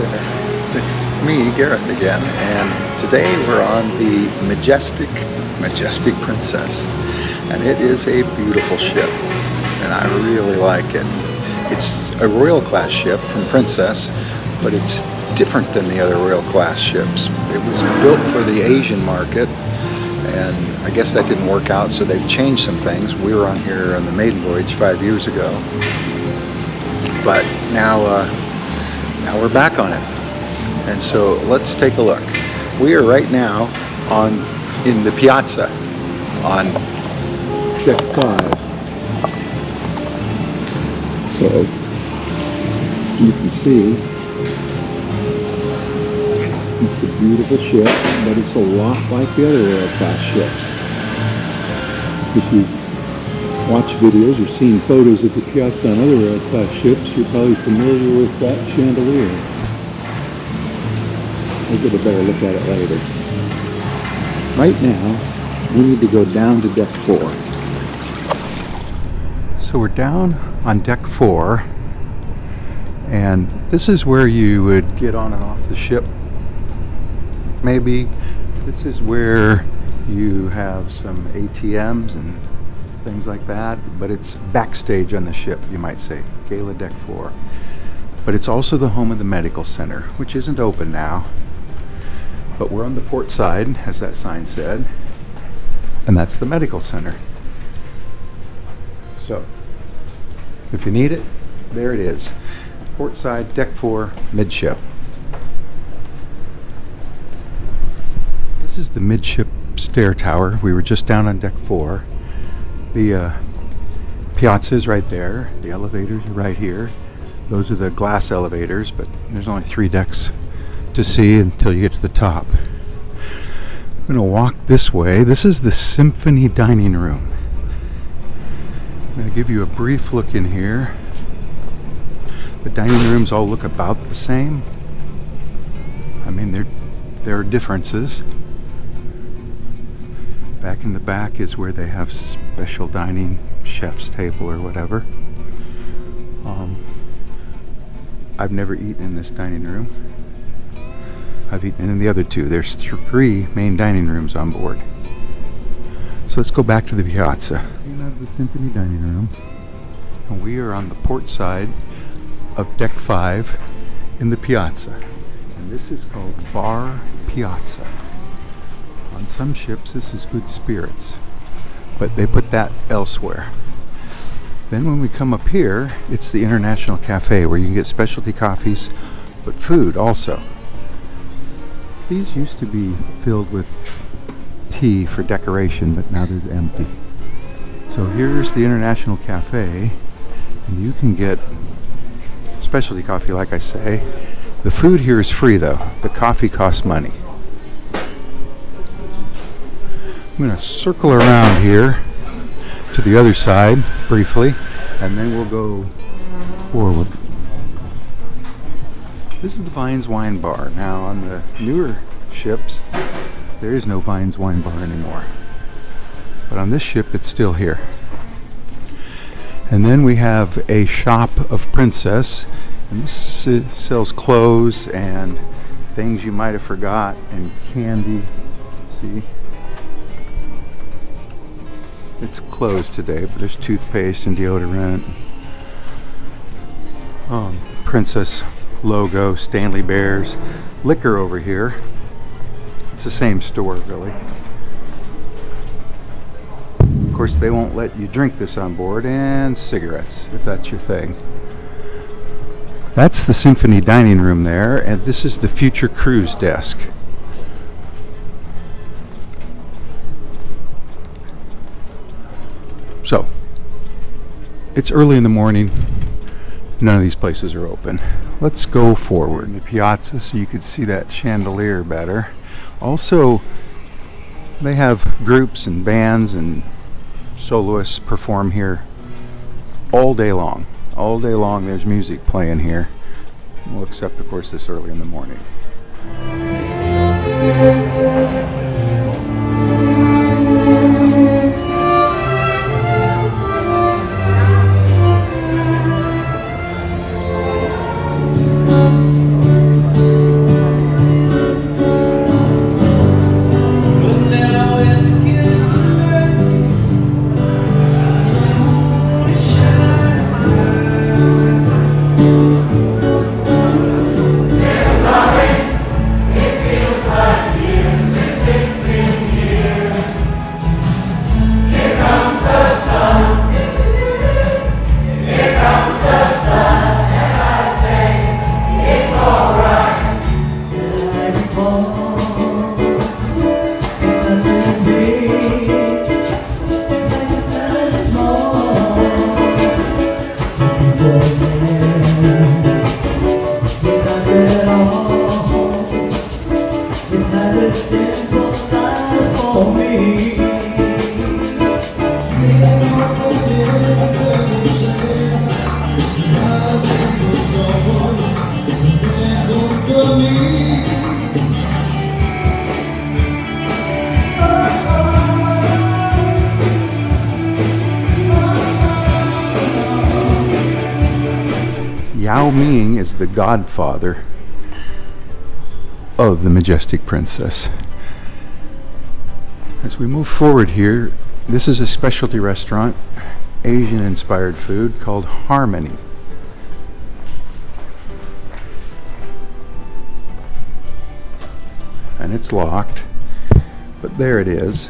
there. It's me, Gareth, again, and today we're on the Majestic Princess, and it is a beautiful ship, and I really like it. It's a royal class ship from Princess, but it's different than the other royal class ships. It was built for the Asian market, and I guess that didn't work out, so they've changed some things. We were on here on the maiden voyage 5 years ago, but now we're back on it. And so let's take a look. We are right now in the Piazza on deck 5. So you can see it's a beautiful ship, but it's a lot like the other Royal class ships. If you've watched videos or seen photos of the Piazza on other Royal class ships, you're probably familiar with that chandelier. We'll get a better look at it later. Right now, we need to go down to deck 4. So we're down on deck 4, and this is where you would get on and off the ship. Maybe this is where you have some ATMs and things like that, but it's backstage on the ship, you might say, Gala Deck 4. But it's also the home of the medical center, which isn't open now. But we're on the port side, as that sign said, and that's the medical center. So, if you need it, there it is. Port side, deck 4, midship. This is the midship stair tower. We were just down on deck 4. The Piazza is right there. The elevators are right here. Those are the glass elevators, but there's only 3 decks to see until you get to the top. I'm going to walk this way. This is the Symphony Dining Room. I'm going to give you a brief look in here. The dining rooms all look about the same. I mean, there are differences. Back in the back is where they have special dining, chef's table or whatever. I've never eaten in this dining room. I've eaten in the other 2. There's 3 main dining rooms on board. So let's go back to the Piazza. We have the Symphony Dining Room, and we are on the port side of deck 5 in the Piazza. And this is called Bar Piazza. On some ships this is Good Spirits, but they put that elsewhere. Then when we come up here, it's the International Cafe, where you can get specialty coffees, but food also. These used to be filled with tea for decoration, but now they're empty. So here's the International Cafe, and you can get specialty coffee, like I say. The food here is free, though. The coffee costs money. I'm going to circle around here to the other side briefly, and then we'll go forward. This is the Vines Wine Bar. Now, on the newer ships, there is no Vines Wine Bar anymore. But on this ship, it's still here. And then we have a shop of Princess, and this sells clothes and things you might have forgot, and candy. See? It's closed today, but there's toothpaste and deodorant. Princess logo, Stanley Bears. Liquor over here. It's the same store, really. Of course, they won't let you drink this on board, and cigarettes, if that's your thing. That's the Symphony Dining Room there, and this is the Future Cruise Desk. So, it's early in the morning. None of these places are open. Let's go forward in the Piazza so you can see that chandelier better. Also, they have groups and bands and soloists perform here all day long. All day long there's music playing here. Well, except of course this early in the morning. Yao Ming is the godfather of the Majestic Princess. As we move forward here, this is a specialty restaurant, Asian-inspired food called Harmony. And it's locked, but there it is.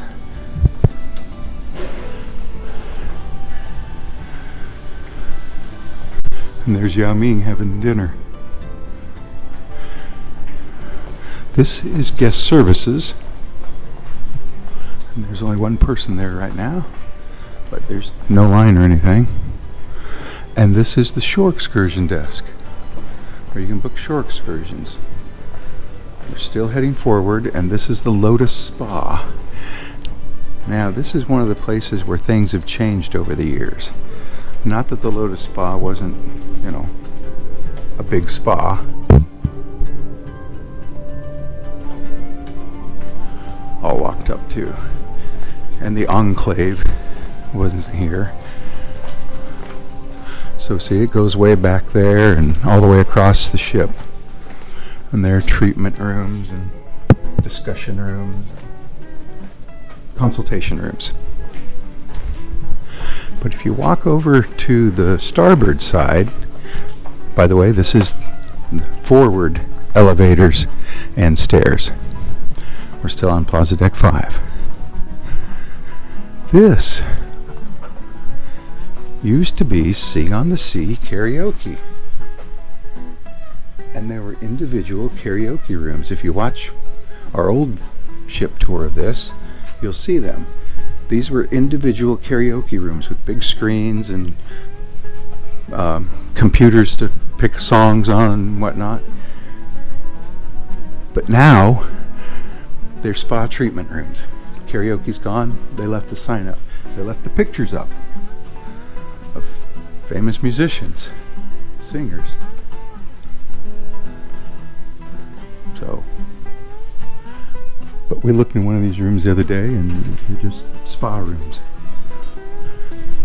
And there's Yao Ming having dinner. This is guest services. And there's only one person there right now, but there's no line or anything. And this is the shore excursion desk, where you can book shore excursions. We're still heading forward, and this is the Lotus Spa. Now, this is one of the places where things have changed over the years. Not that the Lotus Spa wasn't, you know, a big spa. All locked up too. And the Enclave wasn't here. So see, it goes way back there and all the way across the ship. And there are treatment rooms and discussion rooms, consultation rooms. But if you walk over to the starboard side, by the way, this is forward elevators and stairs. We're still on Plaza Deck 5. This used to be Sing on the Sea karaoke. And there were individual karaoke rooms. If you watch our old ship tour of this, you'll see them. These were individual karaoke rooms with big screens and computers to pick songs on and whatnot. But now, they're spa treatment rooms. Karaoke's gone. They left the sign up. They left the pictures up of famous musicians, singers. So, but we looked in one of these rooms the other day, and they're just spa rooms.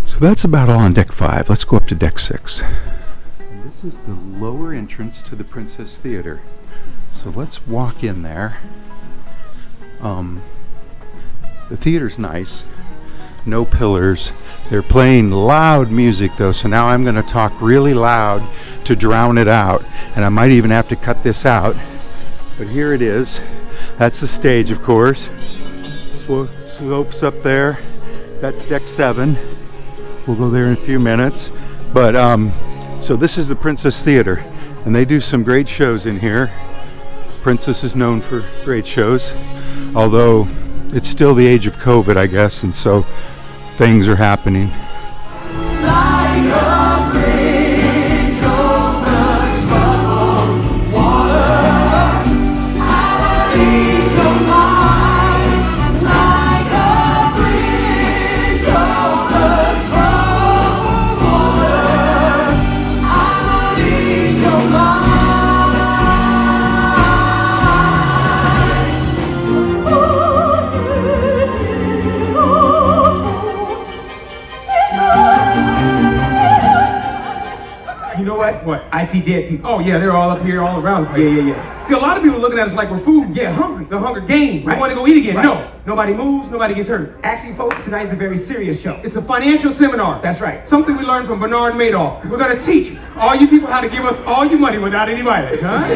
So that's about all on Deck 5. Let's go up to Deck 6. And this is the lower entrance to the Princess Theater. So let's walk in there. The theater's nice. No pillars. They're playing loud music though, so now I'm going to talk really loud to drown it out. And I might even have to cut this out. But here it is. That's the stage, of course. Slopes up there. That's Deck 7. We'll go there in a few minutes. But so this is the Princess Theater, and they do some great shows in here. Princess is known for great shows, although it's still the age of COVID, I guess, and so things are happening. What? I see dead people. Oh, yeah, they're all up here, all around the place. Yeah. See, a lot of people are looking at us like we're food. Yeah, hungry. The Hunger Games. Right. We want to go eat again. Right. No. Nobody moves, nobody gets hurt. Actually, folks, tonight's a very serious show. It's a financial seminar. That's right. Something we learned from Bernard Madoff. We're going to teach all you people how to give us all your money without any violence, huh?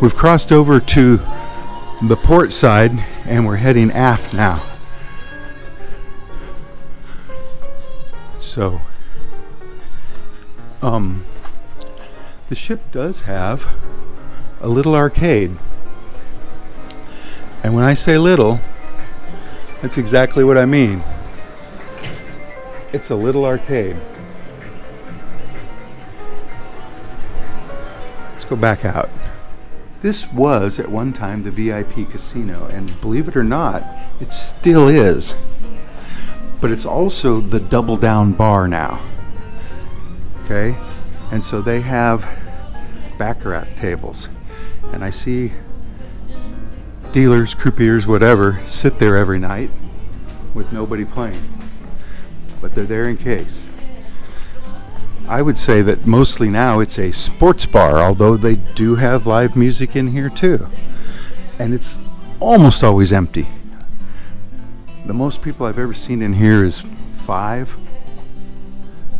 We've crossed over to the port side and we're heading aft now. So, the ship does have a little arcade. And when I say little, that's exactly what I mean. It's a little arcade. go back out. This was at one time the VIP casino, and believe it or not, it still is. But it's also the double down bar now. Okay? And so they have baccarat tables. And I see dealers, croupiers, whatever, sit there every night with nobody playing. But they're there in case. I would say that mostly now it's a sports bar, although they do have live music in here too. And it's almost always empty. The most people I've ever seen in here is 5.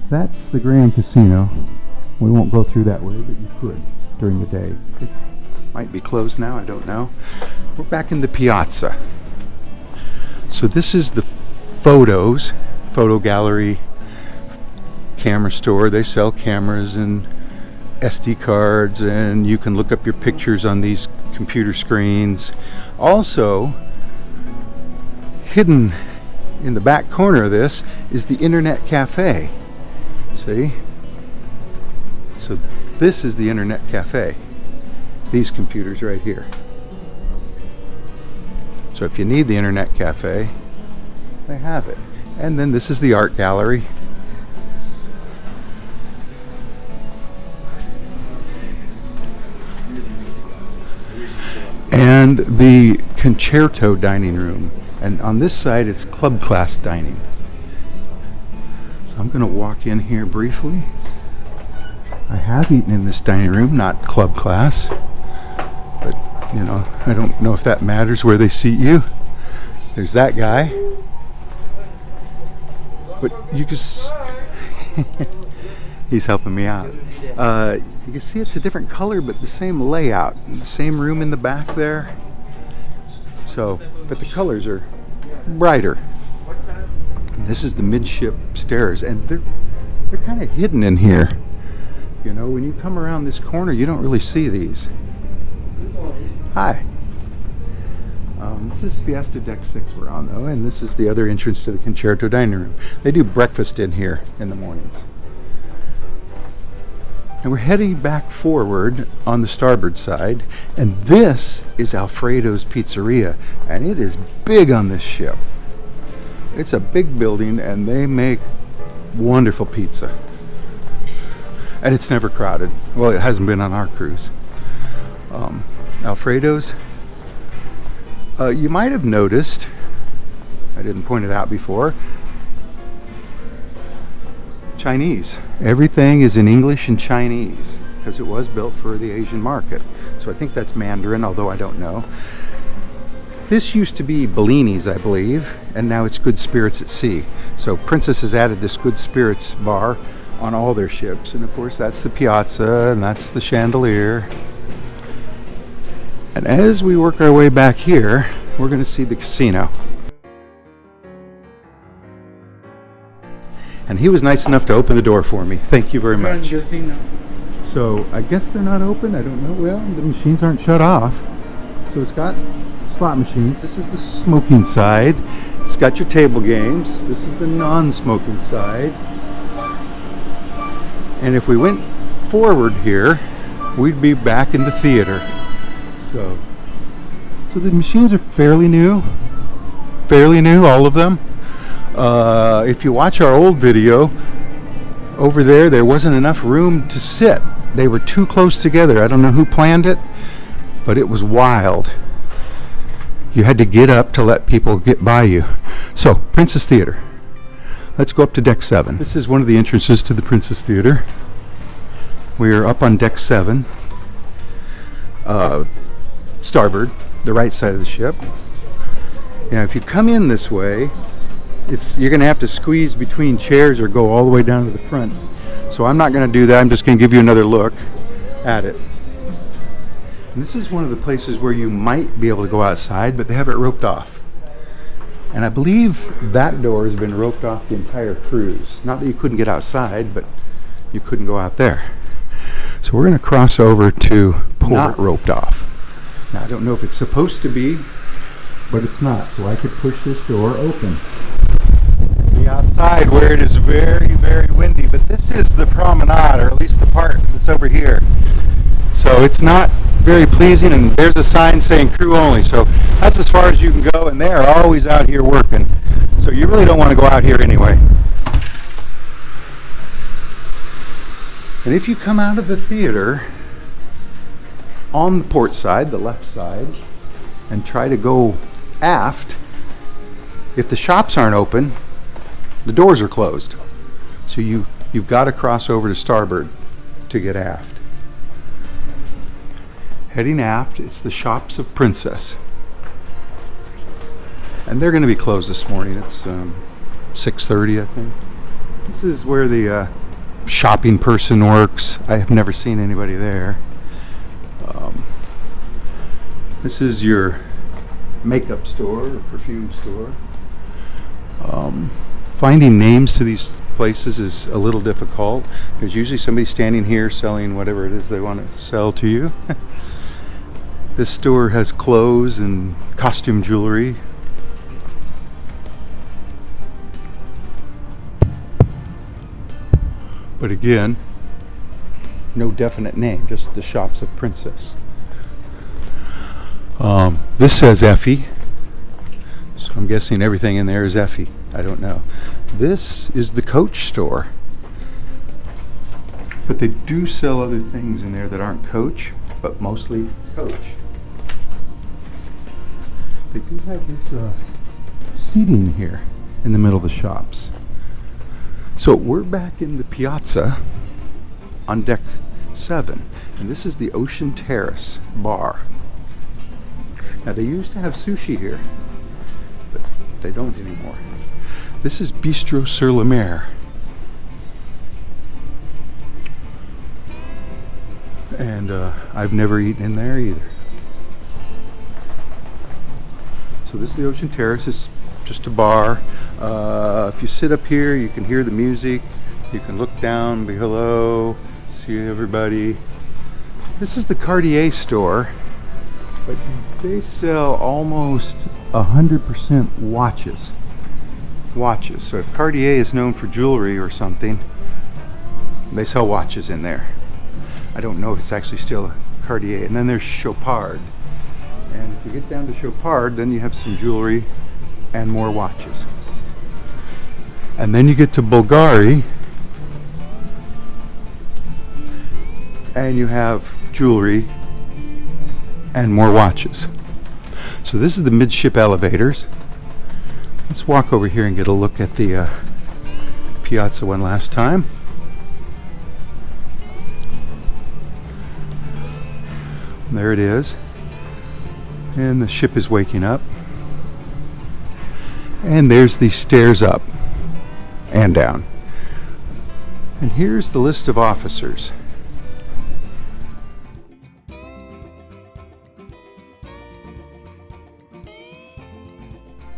That's the Grand Casino. We won't go through that way, but you could during the day. It might be closed now, I don't know. We're back in the Piazza. So this is the photo gallery, camera store. They sell cameras and SD cards, and you can look up your pictures on these computer screens. Also, hidden in the back corner of this is the internet cafe. See? So this is the internet cafe. These computers right here. So if you need the internet cafe, they have it. And then this is the art gallery. And the Concerto dining room. And on this side, it's club class dining. So I'm going to walk in here briefly. I have eaten in this dining room, not club class. But, you know, I don't know if that matters where they seat you. There's that guy. But you can he's helping me out. You can see it's a different color, but the same layout. The same room in the back there. So, but the colors are brighter. And this is the midship stairs, and they're kind of hidden in here. You know, when you come around this corner, you don't really see these. Hi. This is Fiesta Deck 6 we're on, though, and this is the other entrance to the Concerto dining room. They do breakfast in here in the mornings. And we're heading back forward on the starboard side, and this is Alfredo's Pizzeria, and it is big on this ship. It's a big building, and they make wonderful pizza. And it's never crowded. Well, it hasn't been on our cruise. Alfredo's. You might have noticed, I didn't point it out before, Chinese. Everything is in English and Chinese because it was built for the Asian market. So I think that's Mandarin, although I don't know. This used to be Bellini's, I believe, and now it's Good Spirits at Sea. So Princess has added this Good Spirits bar on all their ships. And of course that's the Piazza and that's the chandelier. And as we work our way back here, we're going to see the casino. And he was nice enough to open the door for me. Thank you very much. So I guess they're not open. I don't know. Well, the machines aren't shut off. So it's got slot machines. This is the smoking side. It's got your table games. This is the non-smoking side. And if we went forward here, we'd be back in the theater. So the machines are fairly new, all of them. If you watch our old video, over there wasn't enough room to sit. They were too close together. I don't know who planned it, but it was wild. You had to get up to let people get by you. So, Princess Theater. Let's go up to deck 7. This is one of the entrances to the Princess Theater. We are up on deck 7. Starboard, the right side of the ship. Now, if you come in this way, you're going to have to squeeze between chairs or go all the way down to the front. So I'm not going to do that. I'm just going to give you another look at it. And this is one of the places where you might be able to go outside, but they have it roped off. And I believe that door has been roped off the entire cruise. Not that you couldn't get outside, but you couldn't go out there. So we're going to cross over to port. Not roped off. Now, I don't know if it's supposed to be, but it's not. So I could push this door open. Be outside where it is very, very windy. But this is the promenade, or at least the part that's over here. So it's not very pleasing, and there's a sign saying crew only. So that's as far as you can go, and they are always out here working. So you really don't want to go out here anyway. And if you come out of the theater on the port side, the left side, and try to go aft, if the shops aren't open, the doors are closed. So you've got to cross over to starboard to get aft. Heading aft, it's the shops of Princess. And they're going to be closed this morning. It's 6:30, I think. This is where the shopping person works. I have never seen anybody there. This is your makeup store or perfume store. Finding names to these places is a little difficult. There's usually somebody standing here selling whatever it is they want to sell to you. This store has clothes and costume jewelry. But again, no definite name, just the shops of Princess. This says Effie, so I'm guessing everything in there is Effie. I don't know. This is the Coach store. But they do sell other things in there that aren't Coach, but mostly Coach. They do have this seating here in the middle of the shops. So we're back in the Piazza on deck 7, and this is the Ocean Terrace bar. Now they used to have sushi here, but they don't anymore. This is Bistro sur la Mer. And I've never eaten in there either. So this is the Ocean Terrace. It's just a bar. If you sit up here, you can hear the music. You can look down below, see everybody. This is the Cartier store, but they sell almost 100% watches. Watches. So if Cartier is known for jewelry or something, they sell watches in there. I don't know if it's actually still Cartier. And then there's Chopard. And if you get down to Chopard, then you have some jewelry and more watches. And then you get to Bulgari, and you have jewelry and more watches. So this is the midship elevators. Let's walk over here and get a look at the Piazza one last time. There it is. And the ship is waking up. And there's the stairs up and down. And here's the list of officers.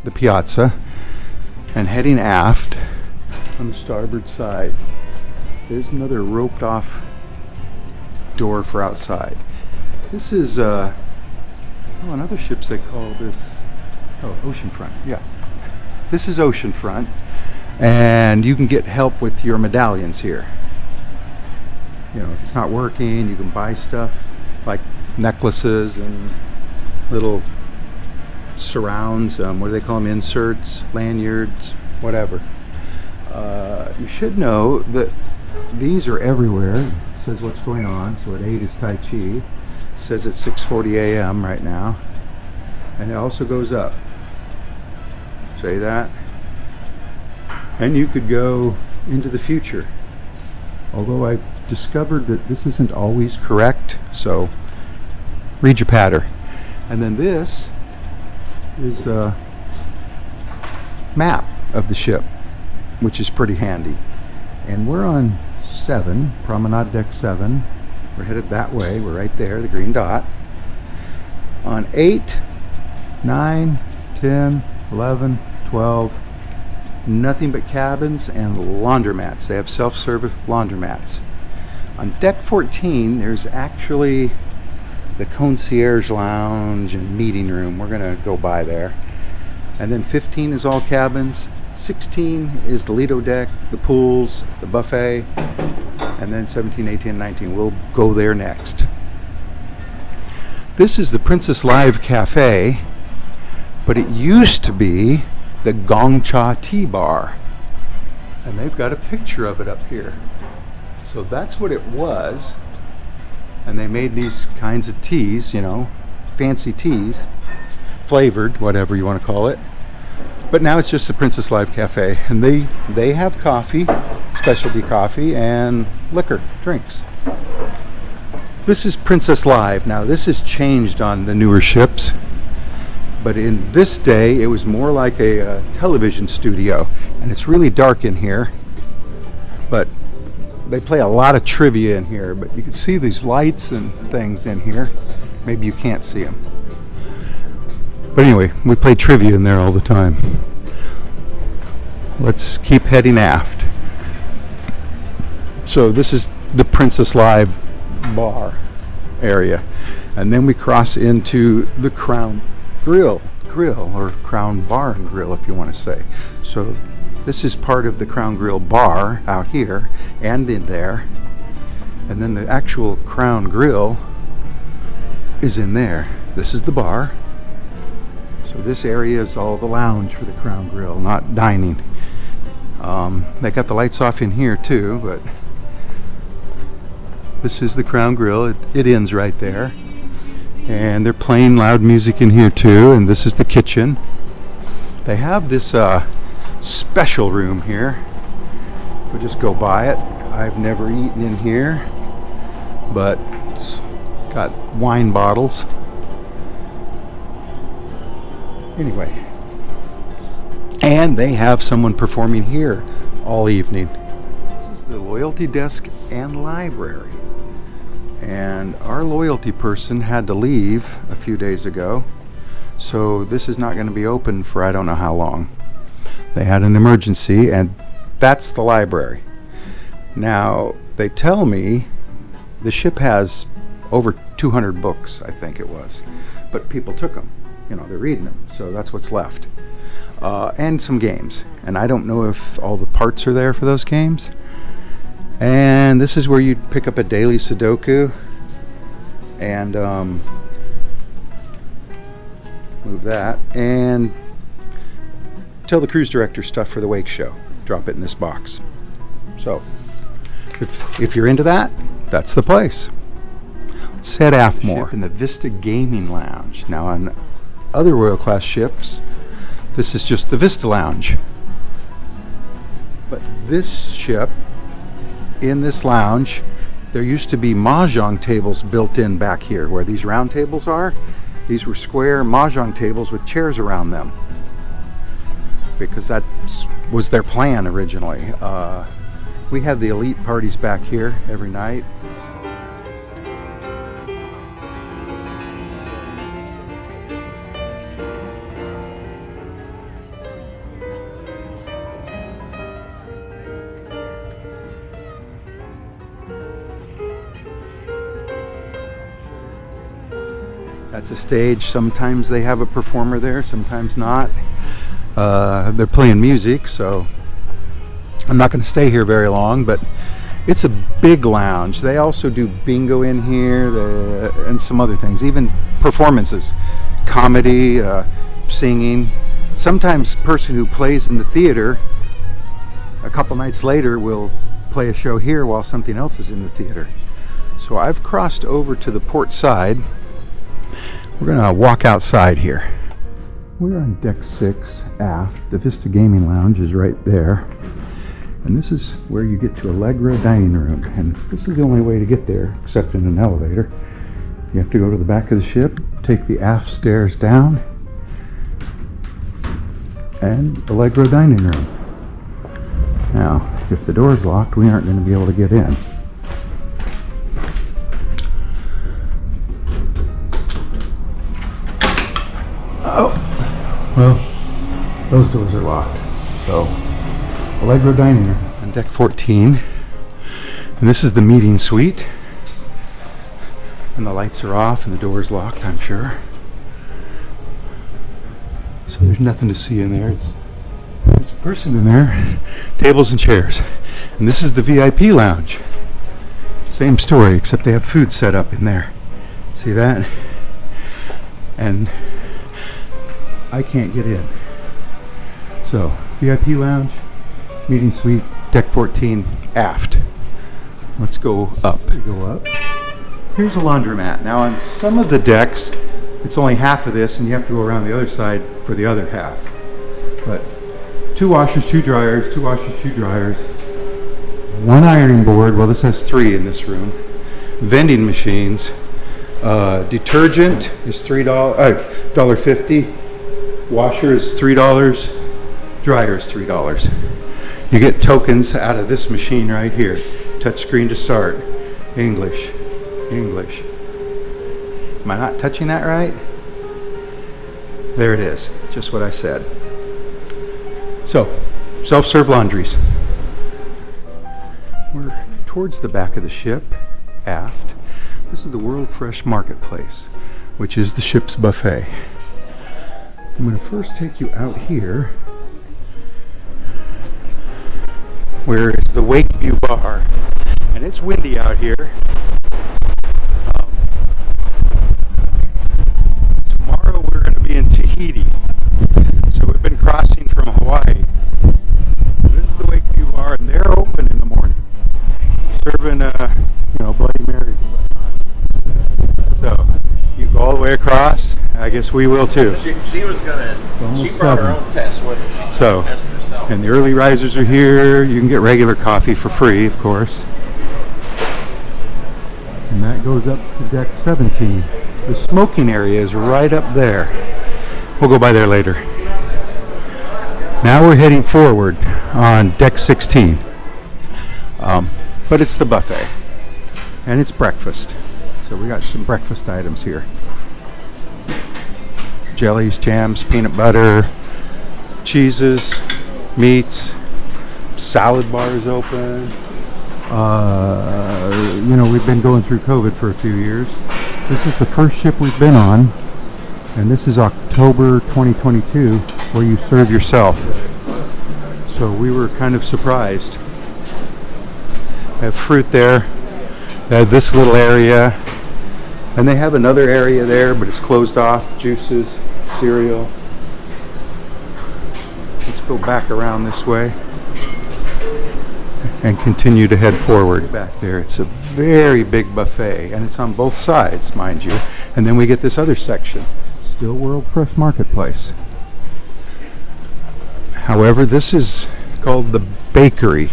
The Piazza, and heading aft on the starboard side. There's another roped off door for outside. This is on other ships they call this oceanfront. Yeah, this is oceanfront, and you can get help with your medallions here. You know, if it's not working, you can buy stuff like necklaces and little surrounds, what do they call them, inserts, lanyards, whatever. You should know that these are everywhere. It says what's going on. So at 8 is Tai Chi. It says it's 6:40 a.m. right now, and it also goes up. Say that. And you could go into the future, although I've discovered that this isn't always correct, so read your patter. And then this is a map of the ship, which is pretty handy. And we're on 7, Promenade Deck 7. We're headed that way. We're right there, the green dot. On 8, 9, 10, 11, 12, nothing but cabins and laundromats. They have self-service laundromats. On Deck 14, there's actually the concierge lounge and meeting room. We're going to go by there. And then 15 is all cabins. 16 is the Lido deck, the pools, the buffet. And then 17, 18, 19, we'll go there next. This is the Princess Live Cafe, but it used to be the Gongcha Tea Bar. And they've got a picture of it up here. So that's what it was. And they made these kinds of teas, you know, fancy teas, flavored, whatever you want to call it. But now it's just the Princess Live Cafe. And they have coffee, specialty coffee, and liquor, drinks. This is Princess Live. Now this has changed on the newer ships. But in this day, it was more like a television studio. And it's really dark in here. But they play a lot of trivia in here. But you can see these lights and things in here. Maybe you can't see them. But anyway, we play trivia in there all the time. Let's keep heading aft. So this is the Princess Live bar area. And then we cross into the Crown Grill, or Crown Bar and Grill, if you want to say. So this is part of the Crown Grill bar out here and in there. And then the actual Crown Grill is in there. This is the bar. So this area is all the lounge for the Crown Grill, not dining. They got the lights off in here too, but this is the Crown Grill. It ends right there. And they're playing loud music in here too, and this is the kitchen. They have this special room here. We'll just go by it. I've never eaten in here, but it's got wine bottles. Anyway, and they have someone performing here all evening. This is the loyalty desk and library. And our loyalty person had to leave a few days ago, so this is not going to be open for I don't know how long. They had an emergency, and that's the library. Now, they tell me the ship has over 200 books, I think it was, but people took them. You know, they're reading them, so that's what's left. And some games, and I don't know if all the parts are there for those games. And this is where you pick up a daily Sudoku and move that and tell the cruise director stuff for the wake show. Drop it in this box. So if you're into that, that's the place. Let's head aft more. In the Vista Gaming Lounge. Now on other Royal Class ships, this is just the Vista Lounge. But this ship, in this lounge, there used to be mahjong tables built in back here where these round tables are. These were square mahjong tables with chairs around them because that was their plan originally. We have the elite parties back here every night. That's a stage. Sometimes they have a performer there, sometimes not. They're playing music, so I'm not going to stay here very long, but it's a big lounge. They also do bingo in here and some other things, even performances, comedy, singing. Sometimes the person who plays in the theater a couple nights later will play a show here while something else is in the theater. So I've crossed over to the port side. We're going to walk outside here. We're on deck 6 aft. The Vista Gaming Lounge is right there. And this is where you get to Allegra Dining Room. And this is the only way to get there, except in an elevator. You have to go to the back of the ship, take the aft stairs down, and Allegra Dining Room. Now, if the door is locked, we aren't going to be able to get in. Oh, well, those doors are locked. So, Allegra Dining Room on deck 14. And this is the meeting suite. And the lights are off and the door is locked, I'm sure. So there's nothing to see in there. There's a person in there. Tables and chairs. And this is the VIP lounge. Same story, except they have food set up in there. See that? and I can't get in. So, VIP lounge, meeting suite, deck 14, aft. Let's go up. Go up. Here's a laundromat. Now on some of the decks, it's only half of this and you have to go around the other side for the other half. But 2 washers, 2 dryers, 2 washers, 2 dryers, 1 ironing board. Well, this has 3 in this room. Vending machines. Detergent is $3.50. Washer is $3. Dryer is $3. You get tokens out of this machine right here. Touch screen to start. English. English. Am I not touching that right? There it is. Just what I said. So, self-serve laundries. We're towards the back of the ship, aft. This is the World Fresh Marketplace, which is the ship's buffet. I'm going to first take you out here, where is the Wakeview Bar. And it's windy out here. Tomorrow we're going to be in Tahiti. So we've been crossing from Hawaii. This is the Wakeview Bar, and they're open in the morning, serving Bloody Marys and whatnot. So you go all the way across. I guess we will too. She was gonna. She brought her own test with her. She tested herself. And the early risers are here. You can get regular coffee for free, of course. And that goes up to deck 17. The smoking area is right up there. We'll go by there later. Now we're heading forward on deck 16. But it's the buffet. And it's breakfast. So we got some breakfast items here. Jellies, jams, peanut butter, cheeses, meats, salad bars open. We've been going through COVID for a few years. This is the first ship we've been on, and this is October 2022, where you serve yourself. So we were kind of surprised. They have fruit there. They have this little area, and they have another area there, but it's closed off. Juices, cereal. Let's go back around this way and continue to head forward. Back there, it's a very big buffet, and it's on both sides, mind you. And then we get this other section, still World Fresh Marketplace. However, this is called the bakery.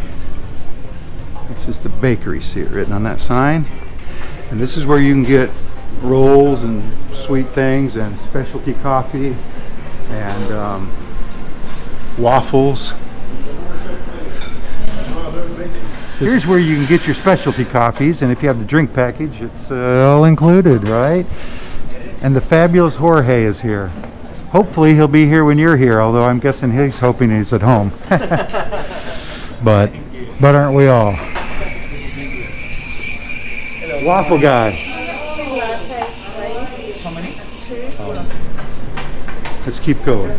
This is the bakery, see it written on that sign. And this is where you can get rolls and sweet things and specialty coffee and waffles. Here's where you can get your specialty coffees, and if you have the drink package, it's all included, right? And the fabulous Jorge is here. Hopefully he'll be here when you're here, although I'm guessing he's hoping he's at home. But aren't we all? Waffle guy. How many? Let's keep going.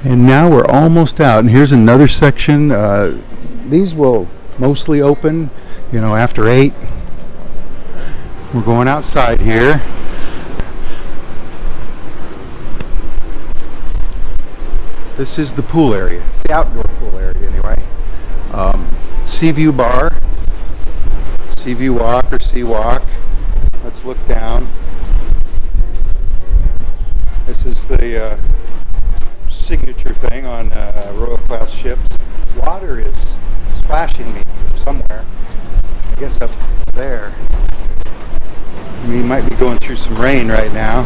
And now we're almost out, and here's another section. These will mostly open, after 8. We're going outside here. This is the pool area, the outdoor pool area anyway. Sea View Bar, Sea View Walk or Sea Walk. Let's look down. This is the signature thing on Royal Class ships. Water is splashing me from somewhere. I guess up there. We might be going through some rain right now.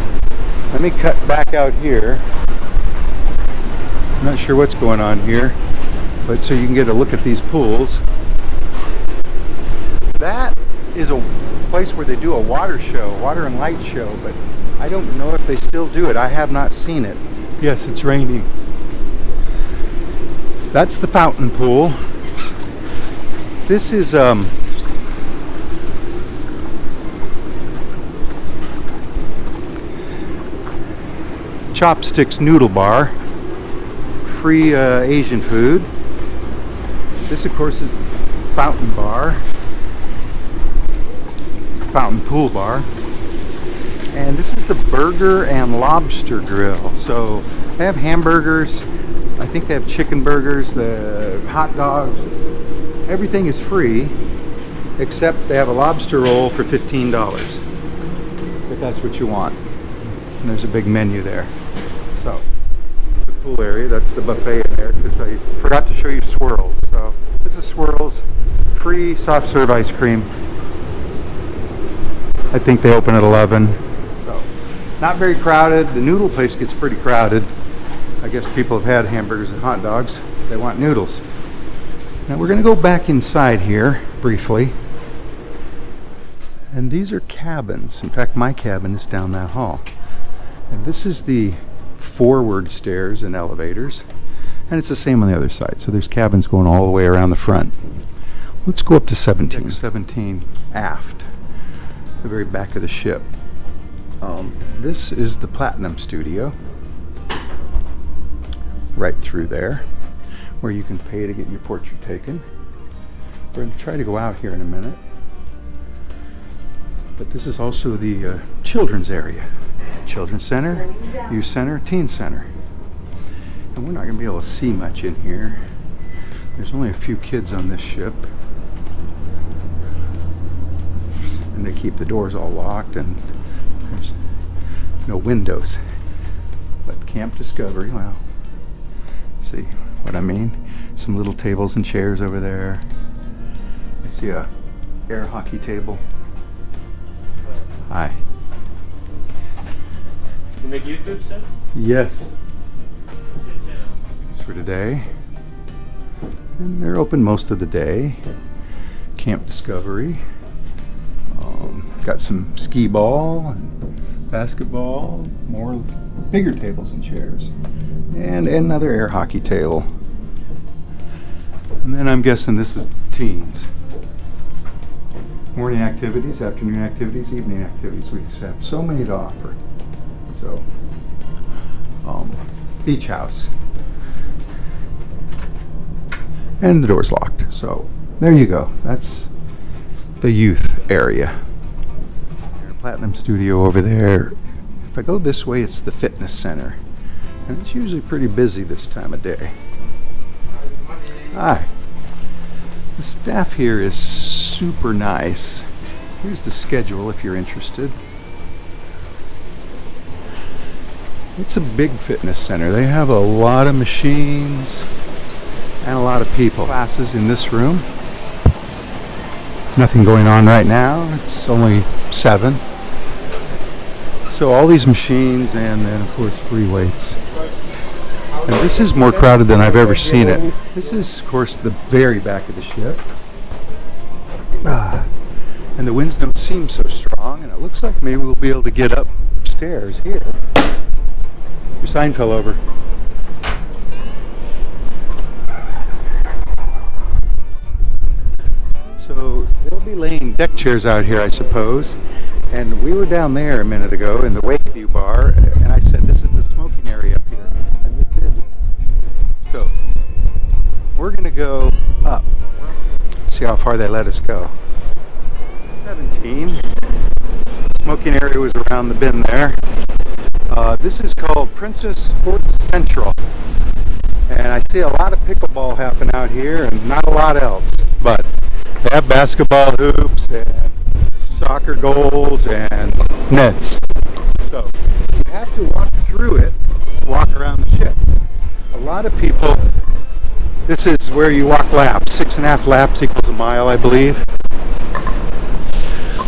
Let me cut back out here. I'm not sure what's going on here, but so you can get a look at these pools. That is a place where they do a water show, water and light show, but I don't know if they still do it. I have not seen it. Yes, it's raining. That's the fountain pool. This is Chopsticks Noodle Bar. Free Asian food. This, of course, is the fountain bar. fountain pool bar. And this is the Burger and Lobster Grill. So they have hamburgers. I think they have chicken burgers, the hot dogs. Everything is free, except they have a lobster roll for $15, if that's what you want. And there's a big menu there. So, the pool area, that's the buffet in there, because I forgot to show you swirls. So, this is swirls, free soft serve ice cream. I think they open at 11. So, not very crowded. The noodle place gets pretty crowded. I guess people have had hamburgers and hot dogs. They want noodles. Now we're going to go back inside here briefly. And these are cabins. In fact, my cabin is down that hall. And this is the forward stairs and elevators. And it's the same on the other side. So there's cabins going all the way around the front. Let's go up to 17. Deck 17 aft, the very back of the ship. This is the Platinum Studio. Right through there, where you can pay to get your portrait taken. We're going to try to go out here in a minute. But this is also the children's area. Children's Center, Youth Center, Teen Center. And we're not going to be able to see much in here. There's only a few kids on this ship. And they keep the doors all locked and there's no windows. But Camp Discovery, well, see what I mean? Some little tables and chairs over there. I see a air hockey table. Hi. You make YouTube stuff? Yes. It's for today. And they're open most of the day. Camp Discovery. Got some skee ball and basketball. More bigger tables and chairs. And another air hockey table. And then I'm guessing this is the teens. Morning activities, afternoon activities, evening activities. We just have so many to offer. So, beach house. And the door's locked. So, there you go. That's the youth area. Platinum Studio over there. If I go this way, it's the fitness center. And it's usually pretty busy this time of day. Hi. The staff here is super nice. Here's the schedule if you're interested. It's a big fitness center. They have a lot of machines and a lot of people. Classes in this room. Nothing going on right now. It's only 7. So all these machines and then of course free weights. And this is more crowded than I've ever seen it. This is of course the very back of the ship. And the winds don't seem so strong and it looks like maybe we'll be able to get upstairs here. Your sign fell over. So they'll be laying deck chairs out here, I suppose. And we were down there a minute ago in the Wakeview bar, and I said, this is the smoking area up here. And this is it. So, we're going to go up. See how far they let us go. 17. The smoking area was around the bend there. This is called Princess Sports Central. And I see a lot of pickleball happen out here and not a lot else. But they have basketball hoops and soccer goals and nets. So you have to walk through it, walk around the ship. A lot of people, this is where you walk laps. 6.5 laps equals a mile, I believe.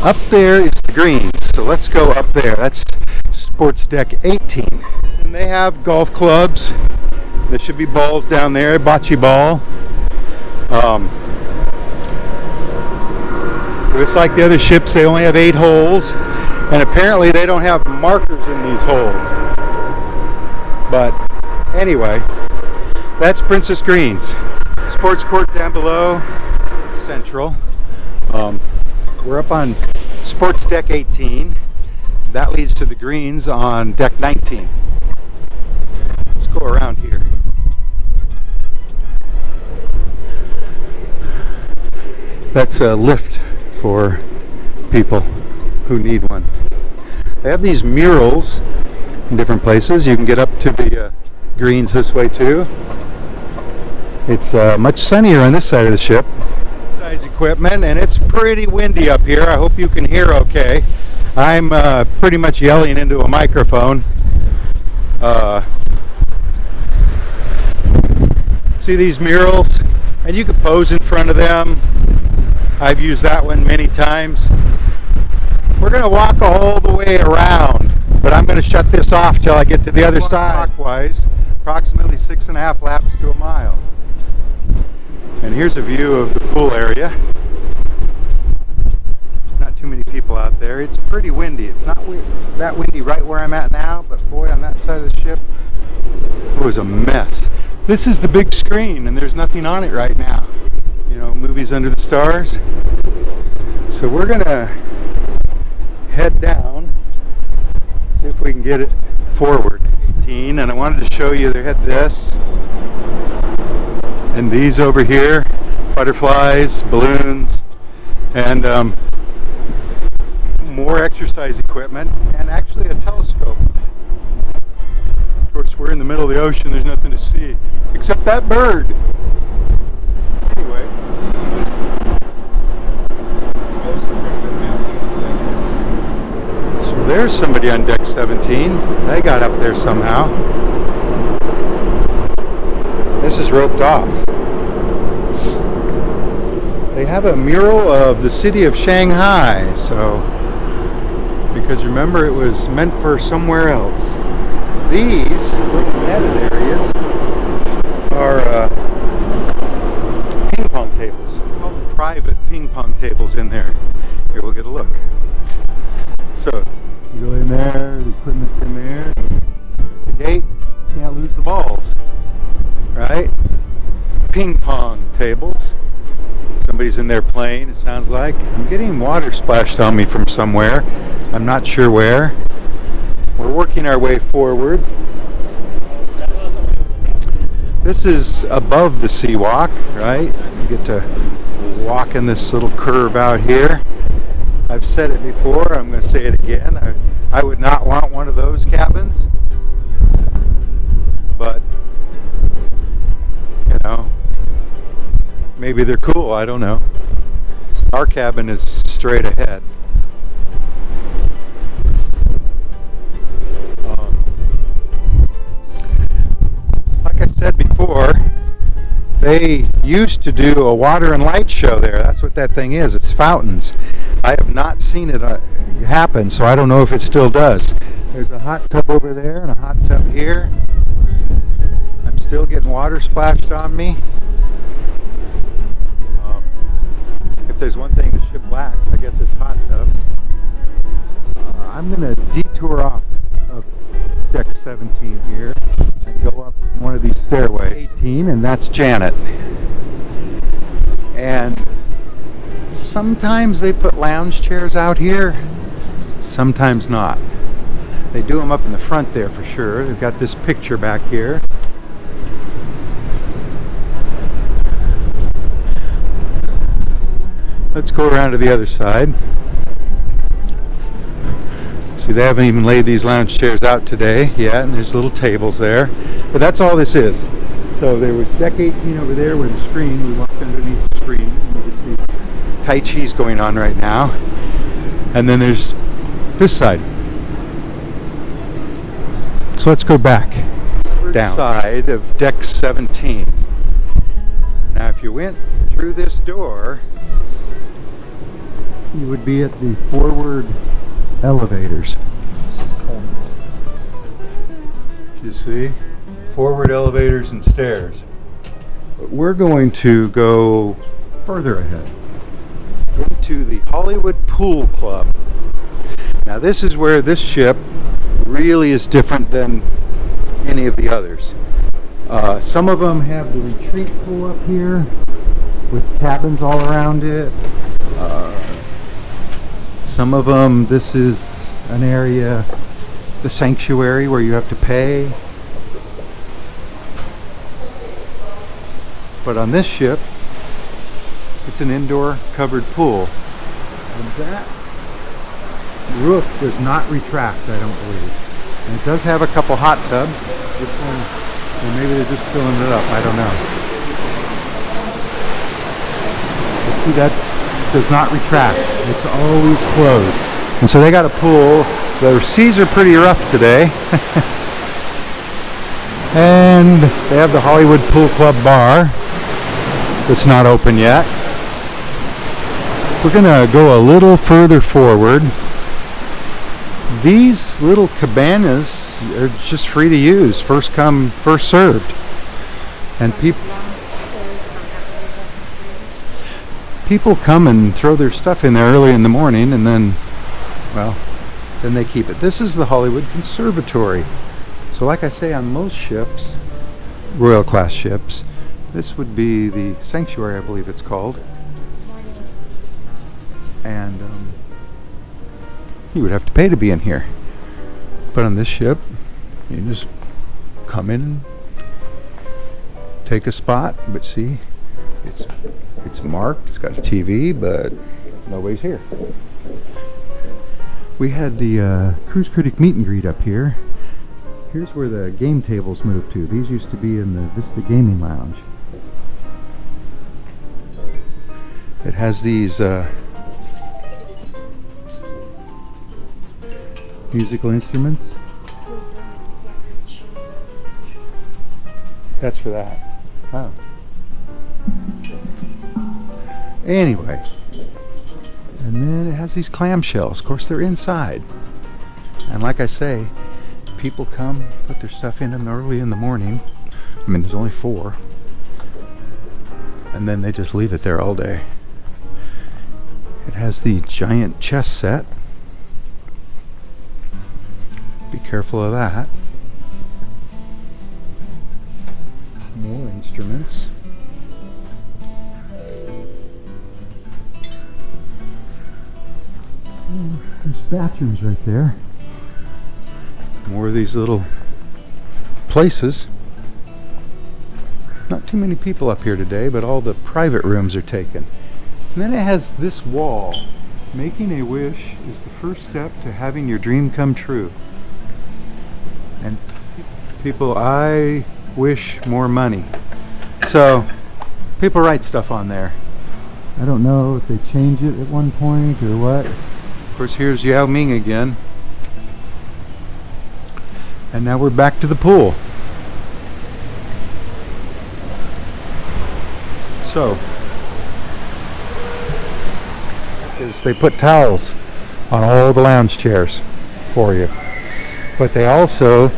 Up there is the greens, so let's go up there. That's Sports Deck 18. And they have golf clubs. There should be balls down there, bocce ball. It's like the other ships, they only have 8 holes, and apparently they don't have markers in these holes. But anyway, that's Princess Greens. Sports court down below, Central. We're up on Sports Deck 18. That leads to the greens on Deck 19. Let's go around here. That's a lift for people. who need one. They have these murals in different places. You can get up to the greens this way too. It's much sunnier on this side of the ship. Size equipment, and it's pretty windy up here. I hope you can hear okay. I'm pretty much yelling into a microphone. See these murals? And you can pose in front of them. I've used that one many times. We're going to walk all the way around, but I'm going to shut this off till I get to the other side. Clockwise, approximately 6.5 laps to a mile. And here's a view of the pool area. Not too many people out there. It's pretty windy. It's not that windy right where I'm at now, but boy, on that side of the ship, it was a mess. This is the big screen, and there's nothing on it right now. You know, movies under the stars. So we're gonna head down, see if we can get it forward. 18, and I wanted to show you they had this and these over here, butterflies, balloons, and more exercise equipment, and actually a telescope. Of course, we're in the middle of the ocean, there's nothing to see except that bird. Anyway, so there's somebody on deck 17. They got up there somehow. This is roped off. They have a mural of the city of Shanghai, so because remember it was meant for somewhere else. These little netted areas are ping pong tables. Private ping pong tables in there. Here, we'll get a look. So you go in there, the equipment's in there. The gate, can't lose the balls. Right? Ping pong tables. Somebody's in there playing, it sounds like. I'm getting water splashed on me from somewhere. I'm not sure where. We're working our way forward. This is above the sea walk, right? You get to walk in this little curve out here. I've said it before, I'm going to say it again. I would not want one of those cabins. But, you know, maybe they're cool, I don't know. Our cabin is straight ahead. Like I said before, they used to do a water and light show there. That's what that thing is. It's fountains. I have not seen it happen, so I don't know if it still does. There's a hot tub over there and a hot tub here. I'm still getting water splashed on me. If there's one thing the ship lacks, I guess it's hot tubs. I'm going to detour off of deck 17 here and go up one of these stairways. 18, and that's Janet. And sometimes they put lounge chairs out here, sometimes not. They do them up in the front there for sure. They've got this picture back here. Let's go around to the other side. See, they haven't even laid these lounge chairs out today yet, and there's little tables there. But that's all this is. So there was deck 18 over there where the screen, we walked underneath the screen, and you can see Tai Chi's going on right now. And then there's this side. So let's go back down. Side of deck 17. Now if you went through this door, you would be at the forward elevators. You see? Forward elevators and stairs. But we're going to go further ahead into the Hollywood Pool Club. Now this is where this ship really is different than any of the others. Some of them have the retreat pool up here with cabins all around it. Some of them, this is an area, the sanctuary, where you have to pay. But on this ship, it's an indoor covered pool. And that roof does not retract, I don't believe. And it does have a couple hot tubs. This one, or maybe they're just filling it up, I don't know. But see, that does not retract. It's always closed. And so they got a pool. The seas are pretty rough today. And they have the Hollywood Pool Club bar that's not open yet. We're gonna go a little further forward. These little cabanas are just free to use, first come, first served. And people come and throw their stuff in there early in the morning, and then, well, then they keep it. This is the Hollywood Conservatory. So like I say, on most ships, Royal class ships, this would be the sanctuary, I believe it's called. And you would have to pay to be in here. But on this ship, you just come in and take a spot. But see, it's marked, it's got a TV, but nobody's here. We had the Cruise Critic meet and greet up here. Here's where the game tables moved to. These used to be in the Vista Gaming Lounge. It has these musical instruments. That's for that. Oh. Anyway. And then it has these clamshells. Of course, they're inside. And like I say, people come, put their stuff in them early in the morning. I mean, there's only 4. And then they just leave it there all day. It has the giant chess set. Be careful of that. More instruments. Oh, there's bathrooms right there. More of these little places. Not too many people up here today, but all the private rooms are taken. And then it has this wall. Making a wish is the first step to having your dream come true. And people, I wish more money. So people write stuff on there. I don't know if they change it at one point or what. Of course, here's Yao Ming again. And now we're back to the pool. So they put towels on all the lounge chairs for you. But they also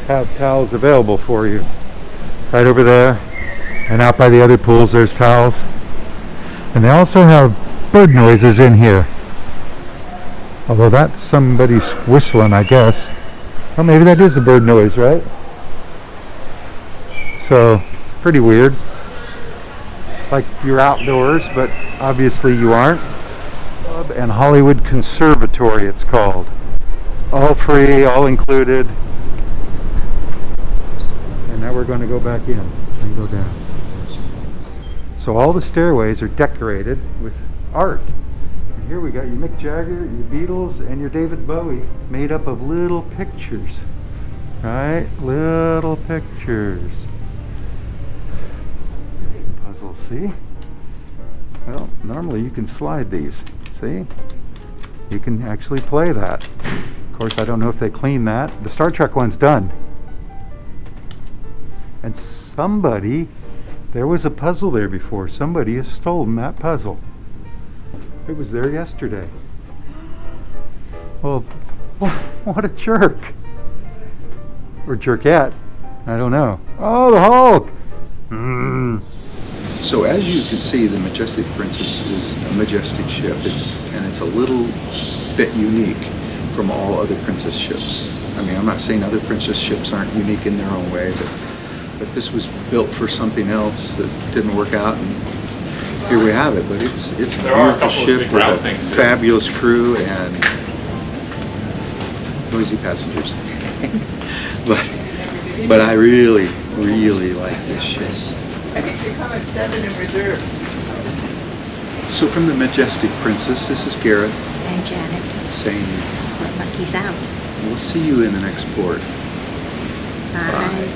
have towels available for you. Right over there. And out by the other pools there's towels. And they also have bird noises in here. Although that's somebody's whistling, I guess. Well, maybe that is a bird noise, right? So, pretty weird. Like you're outdoors, but obviously you aren't. Club and Hollywood Conservatory, it's called. All free, all included. And now we're going to go back in and go down. So all the stairways are decorated with art. And here we got your Mick Jagger, your Beatles, and your David Bowie made up of little pictures. Right? Little pictures. Puzzles, see? Well, normally you can slide these. See? You can actually play that. Of course, I don't know if they clean that. The Star Trek one's done. And somebody, there was a puzzle there before. Somebody has stolen that puzzle. It was there yesterday. Well, what a jerk. Or jerkette. I don't know. Oh, the Hulk! So as you can see, the Majestic Princess is a majestic ship. It's a little bit unique from all other princess ships. I mean, I'm not saying other princess ships aren't unique in their own way, but this was built for something else that didn't work out, and here we have it. But it's a beautiful ship with a fabulous crew and noisy passengers. but I really like this ship. I think they come at 7 in reserve. So from the Majestic Princess, this is Gareth. And Janet. Saying but he's out. We'll see you in the next port. Bye.